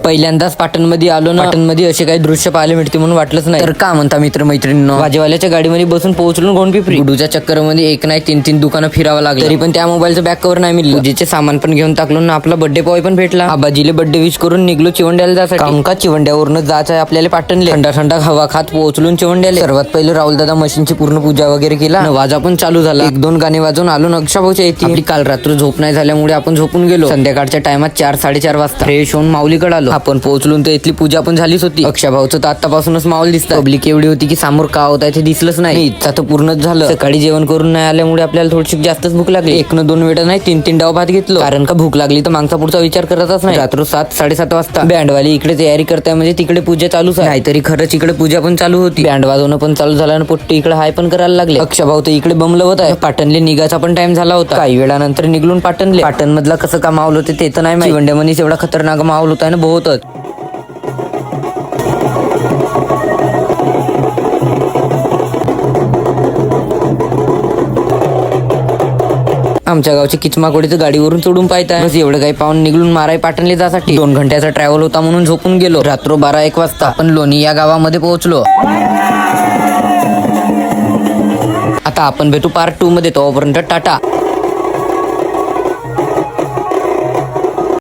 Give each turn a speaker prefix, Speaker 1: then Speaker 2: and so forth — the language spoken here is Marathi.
Speaker 1: पहिल्यांदाच पाटणमध्ये आलो ना, पाटणमध्ये असे काही दृश्य पाहायला मिळते म्हणून वाटलंच नाही. तर का म्हणता मित्र मैत्रिणींनो, भाजीवाल्याच्या गाडीमध्ये बसून पोहोचलो गोंडपिपरी. गुडूच्या चक्करमध्ये एक नाही तीन दुकानं फिरावं लागलं, तरी पण त्या मोबाईलचं बॅक कव्हर नाही मिळलं. पूजेचे सामान पण घेऊन टाकलो ना, आपला बर्थडे बॉय पण भेटला. आबाजीले बर्थडे विश करून निघलो चिवंड्याला जायसाठी. कारण का चिवंड्यावरून जायचं आहे आपल्याला पाटणले. थंडा थंडा हवा खात पोहोचलो चिवंड्याला. सर्वात पहिले राहुल दादा मशीनची पूर्ण पूजा वगैरे केला, वाजा पण चालू झाला. एक दोन गाणे वाजवून आलो नक्षा भाऊच्या इथे. आपली काल रात्र झोप नाही झाल्यामुळे आपण झोपून गेलो. संध्याकाळच्या टायमात 4-4:30 वाजता फ्रेश होऊन माऊलीकडे आलो. आपण पोहोचलो तर इथली पूजा पण झालीच होती. अक्षा भाऊचं तर आतापासूनच माऊल दिसतं. पब्लिक एवढी होती की समोर का होत आहे ते दिसलंच नाही. इच्छा तर पूर्णच झालं. सकाळी जेवण करून नाही आल्यामुळे आपल्याला थोडीशी जास्तच भूक लागली. 1-2 वेळा नाही 3 डाव भात घेतलो, कारण का भूक लागली तर मागचा पुढचा विचार करतच नाही. रात्र 7-7:30 वाजता बँडवाली इकडे तयारी करताय, म्हणजे तिकडे पूजा चालूच आहे. नाहीतरी खरंच इकडे पूजा पण चालू होती. बँड वाजवणं पण चालू झालं आणि पोट्टी इकडे हाय पण करायला लागले. अक्षा भाऊ तर इकडे बमलवत आहे. पाटणले निघायचा पण टाइम झाला होता. काही वेळानंतर निघलून पाटण मधला कसं का माहोल होते ते तर नाही माहिती. चिवंड्यामनीच एवढा खतरनाक माहोल होता ना बहुतच. आमच्या गावचे किचमाकोडी तर गाडीवरून चढून पाहताय. बस एवढं काही पाहून निघून माराय पाटणले जासाठी. 2 घंट्याचा ट्रॅव्हल होता म्हणून झोपून गेलो. रात्र 12-1 वाजता आपण लोणी या गावामध्ये पोहोचलो. आता आपण भेटू पार्ट 2 मध्ये. तोपर्यंत टाटा.